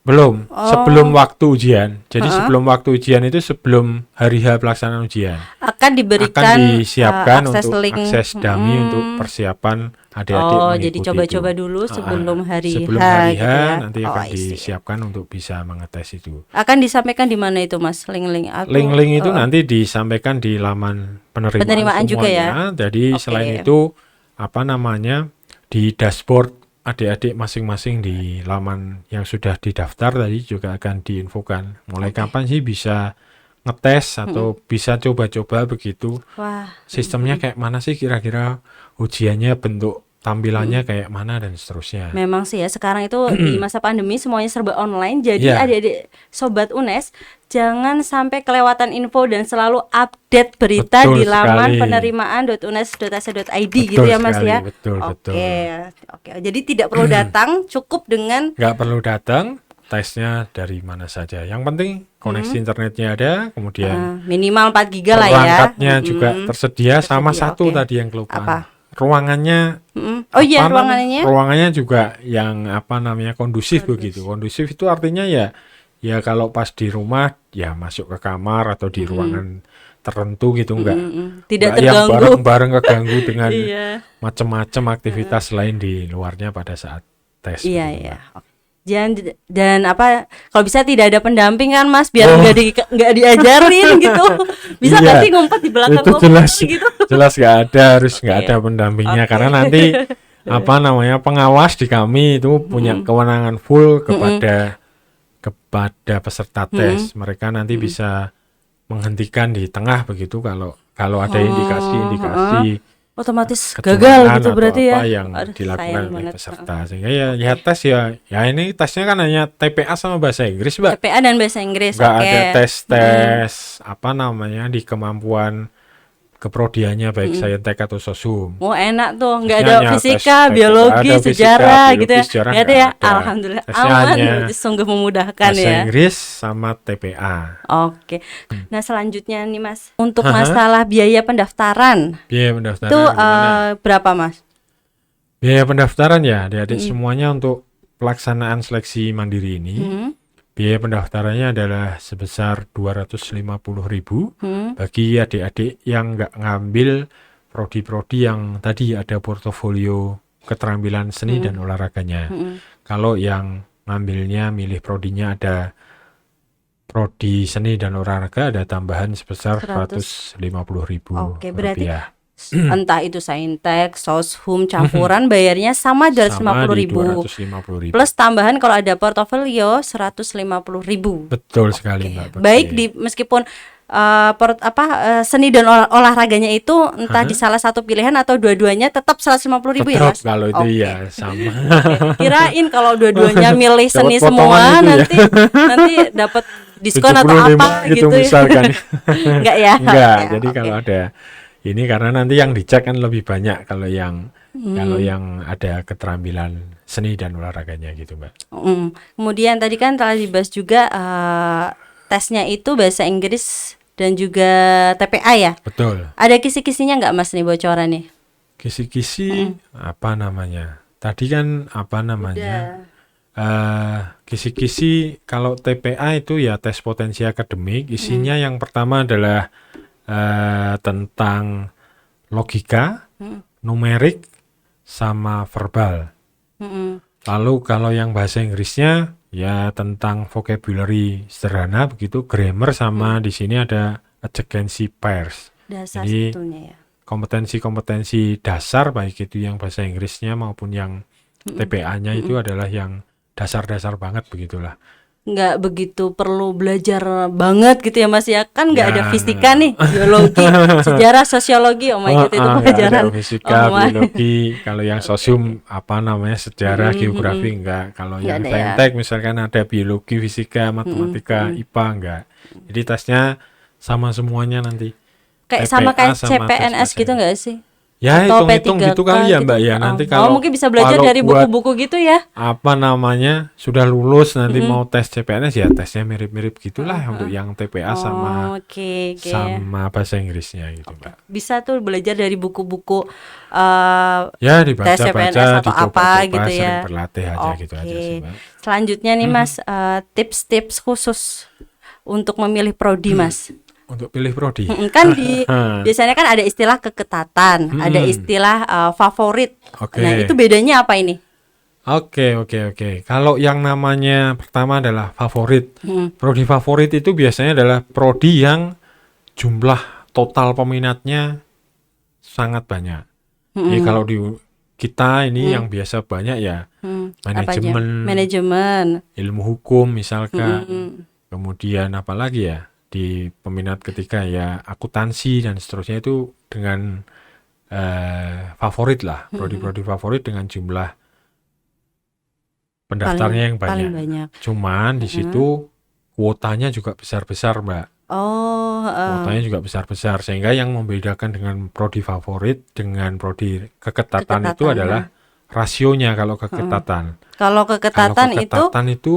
Speaker 2: Belum, sebelum waktu ujian. Jadi sebelum waktu ujian itu sebelum hari H pelaksanaan ujian.
Speaker 1: Akan diberikan
Speaker 2: Akan disiapkan
Speaker 1: akses
Speaker 2: untuk
Speaker 1: link.
Speaker 2: akses dummy untuk persiapan adik-adik
Speaker 1: Oh,
Speaker 2: mengikuti
Speaker 1: jadi coba-coba
Speaker 2: itu.
Speaker 1: dulu sebelum hari
Speaker 2: Sebelum
Speaker 1: H
Speaker 2: hari H
Speaker 1: gitu ya.
Speaker 2: nanti
Speaker 1: Oh,
Speaker 2: akan
Speaker 1: I see.
Speaker 2: disiapkan untuk bisa mengetes itu.
Speaker 1: Akan disampaikan di mana itu Mas? Link-link atau
Speaker 2: Link-link itu nanti disampaikan di laman penerimaan
Speaker 1: juga ya?
Speaker 2: semuanya. Jadi
Speaker 1: Oke.
Speaker 2: selain itu apa namanya di dashboard adik-adik masing-masing di laman yang sudah didaftar tadi juga akan diinfokan mulai kapan sih bisa ngetes atau bisa coba-coba begitu.
Speaker 1: Wah,
Speaker 2: Sistemnya kayak mana sih kira-kira, ujiannya bentuk tampilannya kayak mana dan seterusnya.
Speaker 1: memang sih ya sekarang itu di masa pandemi semuanya serba online. Jadi
Speaker 2: Iya.
Speaker 1: adik-adik sobat UNES jangan sampai kelewatan info dan selalu update berita
Speaker 2: Betul
Speaker 1: di laman
Speaker 2: sekali.
Speaker 1: penerimaan.unes.ac.id gitu
Speaker 2: Betul
Speaker 1: ya Mas
Speaker 2: sekali,
Speaker 1: ya.
Speaker 2: betul.
Speaker 1: Oke. Jadi tidak perlu datang, cukup dengan
Speaker 2: Nggak perlu datang, tesnya dari mana saja. Yang penting koneksi internetnya ada, kemudian
Speaker 1: minimal 4 giga lah ya.
Speaker 2: perangkatnya juga tersedia, sama
Speaker 1: Tersedia,
Speaker 2: satu
Speaker 1: oke.
Speaker 2: tadi yang kelupaan.
Speaker 1: Apa?
Speaker 2: Ruangannya
Speaker 1: Oh iya,
Speaker 2: apa namanya,
Speaker 1: ruangannya.
Speaker 2: ruangannya juga yang apa namanya kondusif begitu. Kondusif itu artinya ya kalau pas di rumah ya masuk ke kamar atau di ruangan tertentu gitu,
Speaker 1: Tidak
Speaker 2: enggak yang
Speaker 1: terganggu.
Speaker 2: bareng-bareng keganggu dengan
Speaker 1: Iya.
Speaker 2: macam-macam aktivitas lain di luarnya pada saat tes.
Speaker 1: Iya,
Speaker 2: begitu,
Speaker 1: iya.
Speaker 2: Mbak.
Speaker 1: Dan apa kalau bisa tidak ada pendamping kan Mas biar
Speaker 2: Oh.
Speaker 1: nggak diajarin gitu. Bisa
Speaker 2: Iya.
Speaker 1: nanti ngumpet di belakang
Speaker 2: Itu
Speaker 1: komputer
Speaker 2: jelas
Speaker 1: gitu.
Speaker 2: jelas nggak ada, harus nggak ada pendampingnya karena nanti apa namanya pengawas di kami itu punya kewenangan full kepada peserta tes. Mereka nanti bisa menghentikan di tengah begitu kalau ada indikasi
Speaker 1: Otomatis
Speaker 2: kecurangan
Speaker 1: gagal gitu
Speaker 2: atau
Speaker 1: berarti ya.
Speaker 2: apa yang
Speaker 1: Aduh,
Speaker 2: dilakukan
Speaker 1: sayang
Speaker 2: oleh
Speaker 1: banget.
Speaker 2: peserta, sehingga ya tes ya ini tesnya kan hanya TPA sama bahasa Inggris Mbak,
Speaker 1: TPA dan bahasa Inggris.
Speaker 2: nggak
Speaker 1: Oke.
Speaker 2: ada tes apa namanya di kemampuan keprodiannya baik saintek atau sosum.
Speaker 1: Oh enak tuh, nggak
Speaker 2: Tesnya
Speaker 1: ada
Speaker 2: hanya
Speaker 1: fisika,
Speaker 2: tes-
Speaker 1: biologi,
Speaker 2: ada fisika,
Speaker 1: sejarah
Speaker 2: biologi,
Speaker 1: gitu ya.
Speaker 2: sejarah
Speaker 1: Nggak ada
Speaker 2: nggak
Speaker 1: ya.
Speaker 2: ada.
Speaker 1: Alhamdulillah
Speaker 2: Tesnya
Speaker 1: aman,
Speaker 2: hanya
Speaker 1: berarti sungguh memudahkan
Speaker 2: Bahasa
Speaker 1: ya.
Speaker 2: Inggris sama TPA.
Speaker 1: Oke. Nah selanjutnya nih Mas, untuk masalah biaya pendaftaran
Speaker 2: Biaya pendaftaran
Speaker 1: itu
Speaker 2: gimana?
Speaker 1: berapa Mas?
Speaker 2: Biaya pendaftaran ya adik-adik semuanya untuk pelaksanaan seleksi mandiri ini. Biaya pendaftarannya adalah sebesar 250.000 bagi adik-adik yang nggak ngambil prodi-prodi yang tadi ada portofolio keterampilan seni dan olahraganya. Kalau yang ngambilnya milih prodinya ada prodi seni dan olahraga, ada tambahan sebesar 150.000
Speaker 1: Oke, berarti
Speaker 2: rupiah.
Speaker 1: entah itu saintek, soshum, campuran bayarnya sama
Speaker 2: Sama di
Speaker 1: 250.000
Speaker 2: 250.000.
Speaker 1: plus tambahan kalau ada portofolio 150.000.
Speaker 2: Betul sekali Mbak.
Speaker 1: Baik di meskipun seni dan olahraganya itu entah di salah satu pilihan atau dua-duanya tetap 150.000 ya
Speaker 2: Tetap
Speaker 1: Mas?
Speaker 2: kalau itu
Speaker 1: Oke.
Speaker 2: ya sama.
Speaker 1: Oke. Kirain kalau dua-duanya milih
Speaker 2: Dapat
Speaker 1: seni
Speaker 2: potongan
Speaker 1: semua
Speaker 2: itu ya.
Speaker 1: nanti dapat diskon atau
Speaker 2: 75
Speaker 1: apa
Speaker 2: gitu
Speaker 1: gitu ya.
Speaker 2: misalkan.
Speaker 1: Enggak ya?
Speaker 2: Enggak,
Speaker 1: Oke,
Speaker 2: jadi
Speaker 1: oke.
Speaker 2: kalau ada ini karena nanti yang dicek kan lebih banyak kalau
Speaker 1: Hmm.
Speaker 2: yang ada keterampilan seni dan olahraganya gitu, Mbak.
Speaker 1: Kemudian tadi kan telah dibahas juga tesnya itu bahasa Inggris dan juga TPA ya.
Speaker 2: Betul.
Speaker 1: Ada kisi-kisinya nggak Mas nih bocoran nih?
Speaker 2: Kisi-kisi apa namanya? Tadi kan apa namanya? Kisi-kisi kalau TPA itu ya tes potensi akademik, isinya yang pertama adalah tentang logika, numerik, sama verbal.
Speaker 1: Mm-mm.
Speaker 2: Lalu kalau yang bahasa Inggrisnya ya tentang vocabulary sederhana begitu, grammar sama di sini ada adjacency pairs.
Speaker 1: Dasar
Speaker 2: Jadi
Speaker 1: sebetulnya ya.
Speaker 2: kompetensi-kompetensi dasar baik itu yang bahasa Inggrisnya maupun yang TPA-nya itu adalah yang dasar-dasar banget begitulah.
Speaker 1: Nggak begitu perlu belajar banget gitu ya Mas ya, kan nggak
Speaker 2: Ya,
Speaker 1: ada fisika nih, biologi, sejarah, sosiologi, oh my god itu
Speaker 2: nggak
Speaker 1: pelajaran.
Speaker 2: ada fisika,
Speaker 1: Oh my.
Speaker 2: biologi. Kalau yang sosium apa namanya sejarah, geografi enggak. Kalau
Speaker 1: Nggak
Speaker 2: yang
Speaker 1: ada ya.
Speaker 2: saintek misalkan ada biologi, fisika, matematika, IPA enggak. Jadi tesnya sama semuanya nanti.
Speaker 1: Kayak
Speaker 2: TPA
Speaker 1: sama kayak
Speaker 2: sama tes
Speaker 1: CPNS
Speaker 2: bahasa
Speaker 1: gitu
Speaker 2: Inggris.
Speaker 1: nggak sih?
Speaker 2: Ya
Speaker 1: Atau
Speaker 2: hitung-hitung
Speaker 1: P3K
Speaker 2: gitu kali ya
Speaker 1: gitu.
Speaker 2: Mbak ya. Nanti
Speaker 1: Oh,
Speaker 2: kalau
Speaker 1: mungkin bisa belajar
Speaker 2: kalau
Speaker 1: dari
Speaker 2: buat
Speaker 1: buku-buku gitu ya.
Speaker 2: apa namanya sudah lulus nanti mau tes CPNS ya tesnya mirip-mirip gitulah untuk yang TPA sama
Speaker 1: Oke, oke.
Speaker 2: sama bahasa Inggrisnya gitu Mbak.
Speaker 1: Bisa tuh belajar dari buku-buku
Speaker 2: Ya
Speaker 1: tes
Speaker 2: dibaca-baca,
Speaker 1: CPNS atau apa
Speaker 2: dicoba-coba,
Speaker 1: gitu
Speaker 2: sering
Speaker 1: ya.
Speaker 2: berlatih aja gitu aja sih Mbak.
Speaker 1: Selanjutnya nih Mas, tips-tips khusus untuk memilih prodi Mas.
Speaker 2: Untuk pilih prodi.
Speaker 1: Kan biasanya kan ada istilah keketatan, ada istilah favorit.
Speaker 2: Oke.
Speaker 1: Nah, itu bedanya apa ini?
Speaker 2: Oke. Kalau yang namanya pertama adalah favorit. Prodi favorit itu biasanya adalah prodi yang jumlah total peminatnya sangat banyak. Jadi kalau di kita ini yang biasa banyak ya
Speaker 1: Apa aja?
Speaker 2: manajemen,
Speaker 1: Manajemen.
Speaker 2: ilmu hukum misalkan. Kemudian apa lagi ya? Di peminat ketiga ya akuntansi dan seterusnya itu dengan favorit lah, prodi-prodi favorit dengan jumlah pendaftarnya yang
Speaker 1: Paling
Speaker 2: banyak.
Speaker 1: banyak.
Speaker 2: Cuman di situ kuotanya juga besar-besar, Mbak.
Speaker 1: Oh,
Speaker 2: Kuotanya juga besar-besar sehingga yang membedakan dengan prodi favorit dengan prodi keketatan itu adalah rasionya kalau keketatan.
Speaker 1: kalau keketatan itu
Speaker 2: itu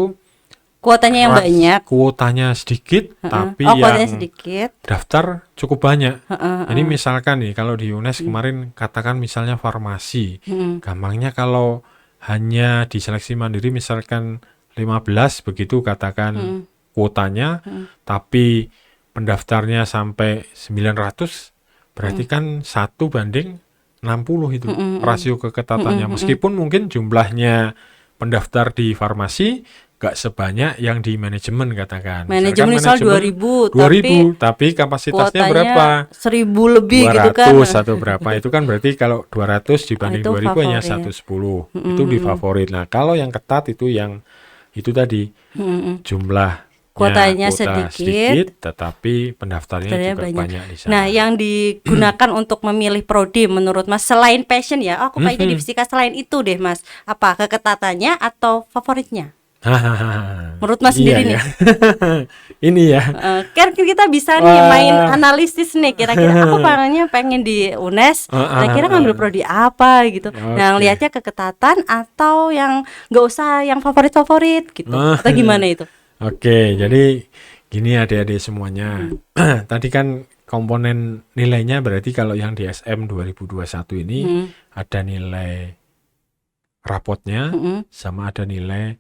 Speaker 1: kuotanya yang banyak.
Speaker 2: kuotanya sedikit tapi
Speaker 1: kuotanya
Speaker 2: yang
Speaker 1: sedikit.
Speaker 2: daftar cukup banyak. Jadi misalkan nih kalau di UNES kemarin katakan misalnya farmasi. Gampangnya kalau hanya diseleksi mandiri misalkan 15 begitu katakan kuotanya tapi pendaftarnya sampai 900 berarti kan 1 banding 60 itu rasio keketatannya. Meskipun mungkin jumlahnya pendaftar di farmasi gak sebanyak yang di manajemen katakan.
Speaker 1: Manajemen misal 2000,
Speaker 2: 2000 tapi kapasitasnya berapa?
Speaker 1: 1000 lebih
Speaker 2: 200
Speaker 1: gitu kan.
Speaker 2: atau berapa itu kan berarti kalau 200 dibanding
Speaker 1: itu
Speaker 2: 2000 hanya
Speaker 1: favorit.
Speaker 2: 110 itu di favorit. Nah kalau yang ketat itu yang itu tadi jumlah
Speaker 1: Kuotanya
Speaker 2: kuota
Speaker 1: sedikit,
Speaker 2: tetapi pendaftarnya juga banyak di sana.
Speaker 1: Nah, yang digunakan untuk memilih prodi menurut Mas selain passion ya, aku kayaknya di fisika selain itu deh Mas. Apa keketatannya atau favoritnya? Menurut Mas sendiri nih.
Speaker 2: Ini ya.
Speaker 1: Kan kita bisa nih main analisis nih. Kira-kira aku pengen di UNES. Kira-kira ngambil prodi apa gitu. Nah, lihatnya keketatan atau yang nggak usah yang favorit-favorit gitu. Atau gimana itu?
Speaker 2: Oke, jadi gini adik-adik semuanya. Tadi kan komponen nilainya berarti kalau yang di SM 2021 ini ada nilai rapotnya sama ada nilai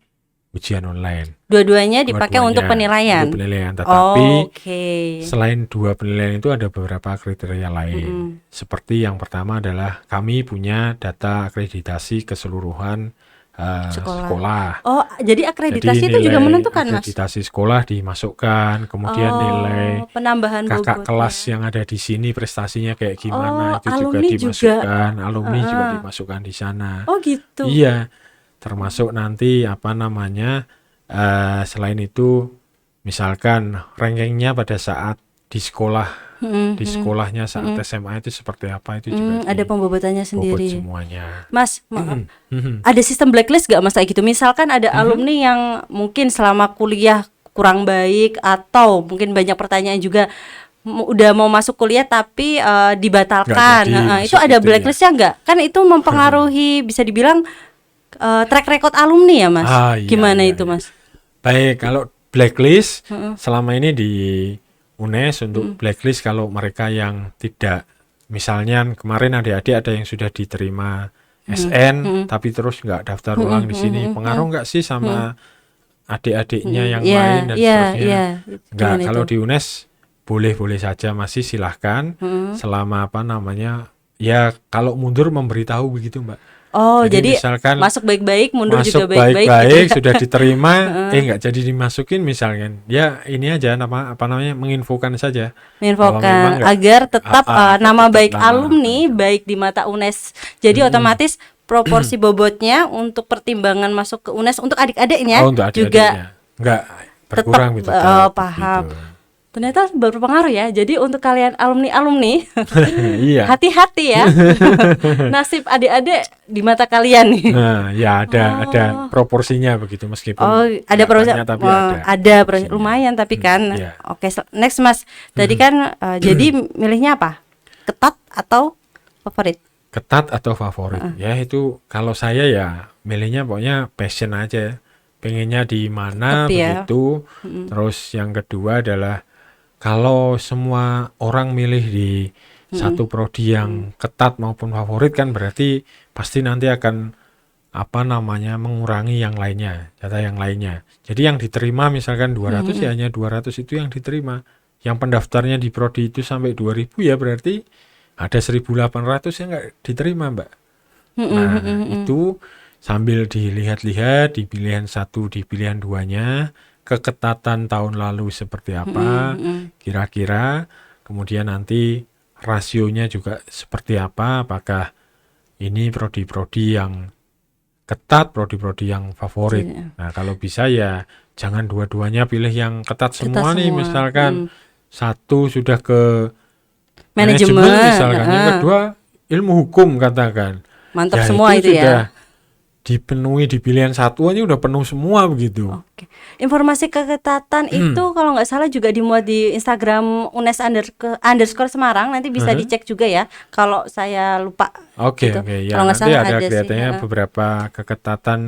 Speaker 2: ujian online.
Speaker 1: Dua-duanya dipakai untuk penilaian.
Speaker 2: Untuk penilaian, tetapi
Speaker 1: Oke.
Speaker 2: selain 2 penilaian itu ada beberapa kriteria lain. Seperti yang pertama adalah kami punya data akreditasi keseluruhan sekolah.
Speaker 1: Oh, jadi akreditasi
Speaker 2: Jadi
Speaker 1: itu juga
Speaker 2: nilai
Speaker 1: menentukan Mas.
Speaker 2: akreditasi sekolah dimasukkan, kemudian nilai
Speaker 1: penambahan
Speaker 2: kakak
Speaker 1: bobotnya.
Speaker 2: kelas yang ada di sini prestasinya kayak gimana itu juga
Speaker 1: alumni
Speaker 2: dimasukkan, alumni juga dimasukkan di sana.
Speaker 1: Oh gitu.
Speaker 2: Iya, termasuk nanti apa namanya selain itu misalkan rankingnya pada saat di sekolahnya saat SMA itu seperti apa itu juga
Speaker 1: ada pembobotannya
Speaker 2: bobot
Speaker 1: sendiri.
Speaker 2: semuanya.
Speaker 1: Mas, ada sistem blacklist gak Mas kayak gitu? Misalkan ada alumni yang mungkin selama kuliah kurang baik atau mungkin banyak pertanyaan juga udah mau masuk kuliah tapi dibatalkan.
Speaker 2: Nggak jadi,
Speaker 1: Itu ada
Speaker 2: gitu
Speaker 1: blacklistnya nggak? Kan itu mempengaruhi bisa dibilang track record alumni ya Mas.
Speaker 2: Iya,
Speaker 1: Gimana
Speaker 2: iya,
Speaker 1: itu
Speaker 2: iya.
Speaker 1: Mas?
Speaker 2: Baik, kalau blacklist selama ini di UNES untuk blacklist kalau mereka yang tidak, misalnya kemarin adik-adik ada yang sudah diterima SN tapi terus nggak daftar ulang di sini, pengaruh nggak sih sama adik-adiknya yang lain dan seterusnya? Nggak,
Speaker 1: Gimana
Speaker 2: kalau
Speaker 1: itu?
Speaker 2: di UNES boleh-boleh saja, masih silahkan selama apa namanya, ya kalau mundur memberitahu begitu Mbak.
Speaker 1: Oh, jadi
Speaker 2: misalkan
Speaker 1: masuk baik-baik, mundur juga
Speaker 2: masuk
Speaker 1: baik-baik
Speaker 2: baik-baik
Speaker 1: gitu ya.
Speaker 2: sudah diterima nggak jadi dimasukin misalkan, ya ini aja apa namanya, menginfokan saja bahwa memang
Speaker 1: Menginfokan
Speaker 2: nggak
Speaker 1: agar tetap nama
Speaker 2: tetap
Speaker 1: baik
Speaker 2: nama,
Speaker 1: alumni baik di mata UNES. Jadi otomatis proporsi bobotnya untuk pertimbangan masuk ke UNES untuk adik-adiknya
Speaker 2: untuk
Speaker 1: juga
Speaker 2: adik-adiknya nggak berkurang gitu.
Speaker 1: paham. Ternyata berpengaruh ya. Jadi untuk kalian alumni
Speaker 2: Iya.
Speaker 1: hati-hati ya. Nasib adik-adik di mata kalian nih.
Speaker 2: Nah, ya ada proporsinya begitu, meskipun
Speaker 1: Ada proses,
Speaker 2: nyatanya tapi ada
Speaker 1: proses
Speaker 2: proporsinya.
Speaker 1: lumayan tapi kan.
Speaker 2: Iya.
Speaker 1: Oke, next Mas. Tadi kan jadi milihnya apa? Ketat atau favorit?
Speaker 2: Ketat atau favorit? Ya itu kalau saya ya milihnya pokoknya passion aja. Pengennya di mana
Speaker 1: Tetep ya.
Speaker 2: begitu. Terus yang kedua adalah kalau semua orang milih di satu prodi yang ketat maupun favorit kan berarti pasti nanti akan apa namanya mengurangi yang lainnya, jatah yang lainnya. Jadi yang diterima misalkan 200 ya hanya 200 itu yang diterima. Yang pendaftarnya di prodi itu sampai 2000 ya berarti ada 1800 yang nggak diterima Mbak. Nah itu sambil dilihat-lihat di pilihan satu, di pilihan duanya, keketatan tahun lalu seperti apa kira-kira, kemudian nanti rasionya juga seperti apa, apakah ini prodi-prodi yang ketat, prodi-prodi yang favorit. Nah kalau bisa ya jangan dua-duanya pilih yang ketat semua nih, misalkan satu sudah ke manajemen misalkan, yang kedua ilmu hukum katakan,
Speaker 1: Mantap
Speaker 2: ya
Speaker 1: semua itu
Speaker 2: sudah
Speaker 1: ya.
Speaker 2: dipenuhi di pilihan satu aja udah penuh semua begitu.
Speaker 1: Oke. Informasi keketatan itu kalau nggak salah juga dimuat di Instagram UNES _ Semarang, nanti bisa dicek juga ya kalau saya lupa.
Speaker 2: Oke,
Speaker 1: gitu.
Speaker 2: ya
Speaker 1: Kalau nggak
Speaker 2: nanti
Speaker 1: salah
Speaker 2: ada
Speaker 1: ada
Speaker 2: kelihatannya
Speaker 1: sih.
Speaker 2: beberapa keketatan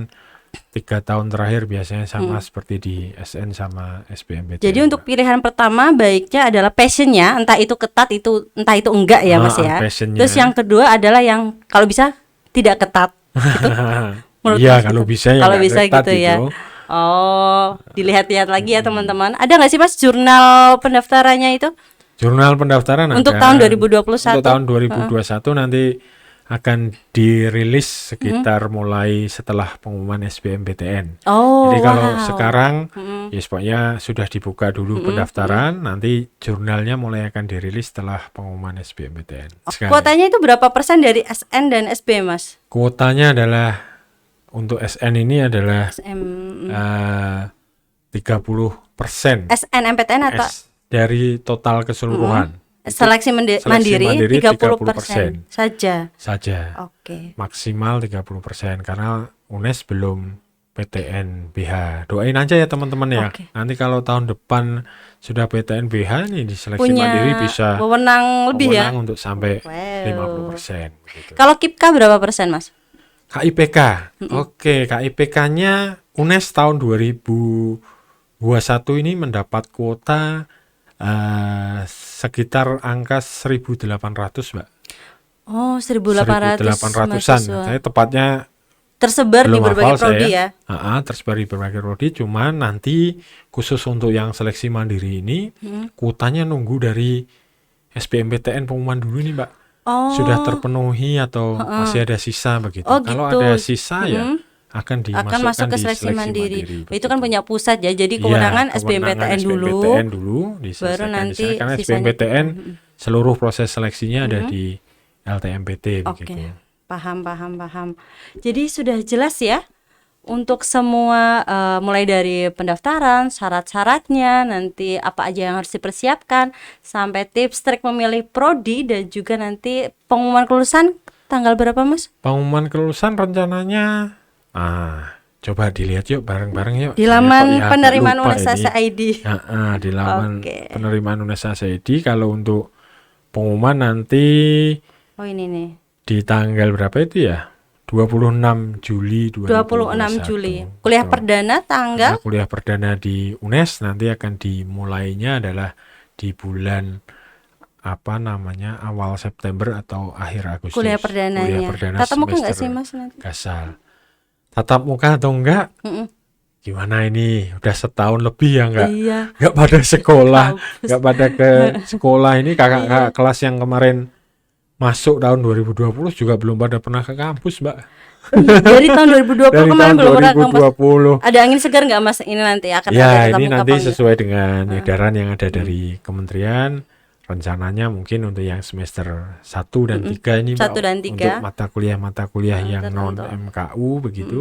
Speaker 2: 3 tahun terakhir biasanya sama seperti di SN sama SBMPTN.
Speaker 1: Jadi untuk pilihan pertama baiknya adalah passionnya, entah itu ketat entah itu enggak ya Mas ya.
Speaker 2: passionnya.
Speaker 1: Terus yang kedua adalah yang kalau bisa tidak ketat. Gitu. Menurut
Speaker 2: Iya
Speaker 1: Mas
Speaker 2: kalau
Speaker 1: gitu.
Speaker 2: bisa ya
Speaker 1: Kalau
Speaker 2: nggak
Speaker 1: bisa
Speaker 2: ketat
Speaker 1: gitu ya.
Speaker 2: itu.
Speaker 1: Oh, dilihat-lihat lagi ya teman-teman. Ada nggak sih Mas jurnal pendaftarannya itu
Speaker 2: Jurnal pendaftaran
Speaker 1: untuk
Speaker 2: ada.
Speaker 1: tahun 2021?
Speaker 2: Untuk tahun 2021 nanti akan dirilis sekitar mulai setelah pengumuman SBMPTN.
Speaker 1: Oh,
Speaker 2: Jadi kalau
Speaker 1: wow.
Speaker 2: sekarang ya pokoknya sudah dibuka dulu pendaftaran, nanti jurnalnya mulai akan dirilis setelah pengumuman SBMPTN.
Speaker 1: Kuotanya itu berapa persen dari SN dan SB Mas?
Speaker 2: Kuotanya adalah untuk SN ini adalah
Speaker 1: SM,
Speaker 2: 30%
Speaker 1: SNMPTN atau
Speaker 2: dari total keseluruhan.
Speaker 1: seleksi mandiri 30% saja. Oke.
Speaker 2: Maksimal 30% karena UNES belum PTN BH. Doain aja ya teman-teman ya.
Speaker 1: Oke.
Speaker 2: Nanti kalau tahun depan sudah PTN BH nih di seleksi
Speaker 1: Punya
Speaker 2: mandiri bisa
Speaker 1: wewenang lebih ya.
Speaker 2: untuk sampai
Speaker 1: Wow.
Speaker 2: 50% gitu.
Speaker 1: Kalau KIPK berapa persen Mas?
Speaker 2: KIPK. Oke, KIPK-nya UNES tahun 2021 ini mendapat kuota sekitar angka 1.800 Mbak.
Speaker 1: Oh, 1.800
Speaker 2: 1.800-an.
Speaker 1: mahasiswa.
Speaker 2: Saya tepatnya
Speaker 1: Tersebar di
Speaker 2: belum
Speaker 1: berbagai
Speaker 2: hafal
Speaker 1: prodi
Speaker 2: saya.
Speaker 1: ya.
Speaker 2: Tersebar di berbagai prodi, cuman nanti khusus untuk yang seleksi mandiri ini kuotanya nunggu dari SBMPTN pengumuman dulu nih Mbak.
Speaker 1: Oh.
Speaker 2: Sudah terpenuhi atau masih ada sisa begitu.
Speaker 1: Oh,
Speaker 2: Kalau
Speaker 1: gitu.
Speaker 2: ada sisa ya akan dimasukkan
Speaker 1: masuk ke
Speaker 2: di
Speaker 1: seleksi mandiri.
Speaker 2: begitu.
Speaker 1: Itu kan punya pusat ya. Jadi
Speaker 2: Iya,
Speaker 1: kewenangan
Speaker 2: kewenangan
Speaker 1: SBMPTN dulu.
Speaker 2: baru diselesaikan
Speaker 1: nanti
Speaker 2: di sana. Karena
Speaker 1: sisanya.
Speaker 2: SBMPTN seluruh proses seleksinya ada di LTMPT
Speaker 1: Oke.
Speaker 2: begitu.
Speaker 1: Paham. Jadi sudah jelas ya untuk semua mulai dari pendaftaran, syarat-syaratnya, nanti apa aja yang harus dipersiapkan, sampai tips trik memilih prodi dan juga nanti pengumuman kelulusan tanggal berapa Mas?
Speaker 2: Pengumuman kelulusan rencananya coba dilihat yuk bareng-bareng yuk.
Speaker 1: Di
Speaker 2: Saya
Speaker 1: laman
Speaker 2: kok ya agak
Speaker 1: penerimaan
Speaker 2: lupa
Speaker 1: Unes
Speaker 2: ini.
Speaker 1: ID.
Speaker 2: Di laman
Speaker 1: Oke.
Speaker 2: penerimaan Unes ID. Kalau untuk pengumuman nanti
Speaker 1: Oh ini nih.
Speaker 2: di tanggal berapa itu ya? 26 Juli
Speaker 1: 26
Speaker 2: 2021.
Speaker 1: Juli. Kuliah
Speaker 2: Betul.
Speaker 1: perdana tanggal
Speaker 2: Karena kuliah perdana di UNES nanti akan dimulainya adalah di bulan awal September atau akhir Agustus.
Speaker 1: kuliah perdananya. Tatap muka nggak sih Mas nanti?
Speaker 2: Gasal. Tatap muka atau enggak?
Speaker 1: Mm-mm.
Speaker 2: Gimana ini? Udah setahun lebih ya enggak?
Speaker 1: Iya.
Speaker 2: Enggak pada sekolah,
Speaker 1: Bagus.
Speaker 2: enggak pada ke sekolah. Ini kakak-kakak kelas yang kemarin masuk tahun 2020 juga belum pada pernah ke kampus, Mbak.
Speaker 1: Dari tahun 2020
Speaker 2: Dari
Speaker 1: kemarin
Speaker 2: tahun
Speaker 1: belum pernah ke kampus.
Speaker 2: 2020.
Speaker 1: Ada angin segar nggak Mas? Ini nanti akan ada
Speaker 2: Ya,
Speaker 1: tatap
Speaker 2: ini
Speaker 1: muka
Speaker 2: nanti
Speaker 1: apa enggak?
Speaker 2: sesuai dengan edaran yang ada dari kementerian. Rencananya mungkin untuk yang semester 1 dan 3 ini, Mbak,
Speaker 1: 1 dan 3.
Speaker 2: untuk mata kuliah yang non
Speaker 1: tertentu.
Speaker 2: MKU begitu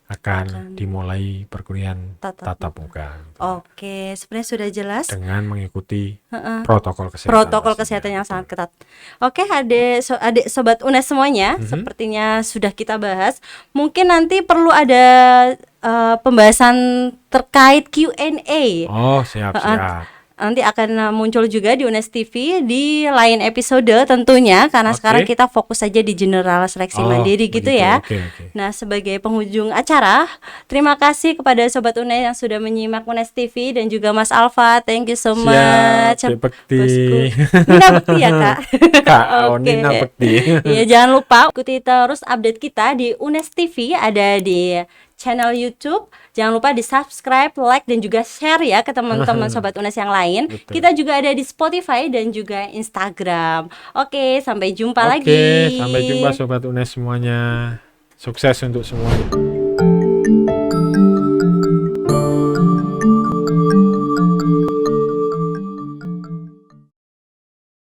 Speaker 2: akan dimulai perkuliahan tatap muka
Speaker 1: Oke, sebenarnya sudah jelas.
Speaker 2: dengan mengikuti protokol kesehatan.
Speaker 1: Protokol
Speaker 2: pastinya.
Speaker 1: kesehatan yang sangat ketat. Oke, adik sobat UNES semuanya,
Speaker 2: Mhm.
Speaker 1: sepertinya sudah kita bahas. Mungkin nanti perlu ada pembahasan terkait Q&A.
Speaker 2: Oh, siap.
Speaker 1: Nanti akan muncul juga di UNES TV di lain episode tentunya, karena
Speaker 2: Oke.
Speaker 1: sekarang kita fokus saja di general seleksi
Speaker 2: Oh,
Speaker 1: mandiri gitu
Speaker 2: begitu.
Speaker 1: ya.
Speaker 2: Oke.
Speaker 1: Nah, sebagai penghujung acara, terima kasih kepada Sobat UNES yang sudah menyimak UNES TV dan juga Mas Alfa. Thank you so much.
Speaker 2: Siap, Dek Bekti.
Speaker 1: Bosku. Nina Bekti ya, Kak?
Speaker 2: Kak,
Speaker 1: Oke.
Speaker 2: Nina Bekti.
Speaker 1: Iya, jangan lupa ikuti terus update kita di UNES TV, ada di channel YouTube. Jangan lupa di subscribe, like, dan juga share ya ke teman-teman Sobat UNES yang lain.
Speaker 2: Betul.
Speaker 1: Kita juga ada di Spotify dan juga Instagram. Oke, sampai jumpa lagi.
Speaker 2: Oke, sampai jumpa Sobat UNES semuanya. Sukses untuk semuanya.